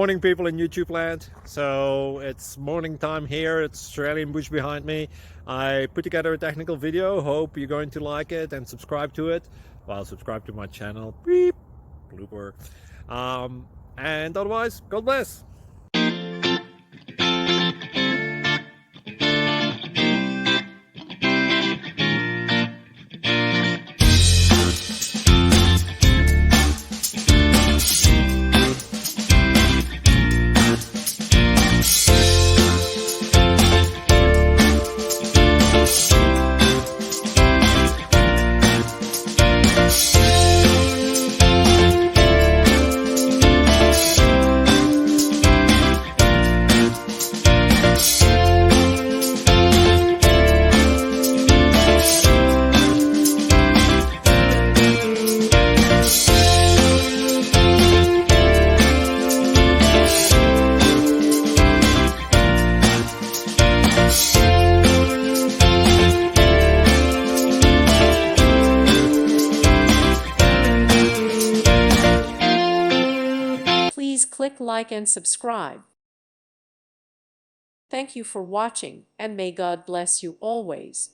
Morning, people in YouTube land. So it's morning time here. It's Australian bush behind me. I put together a technical video. Hope you're going to like it and subscribe to it. Well, subscribe to my channel. Beep. Blooper. And otherwise, God bless. Please click like and subscribe. Thank you for watching, and may God bless you always.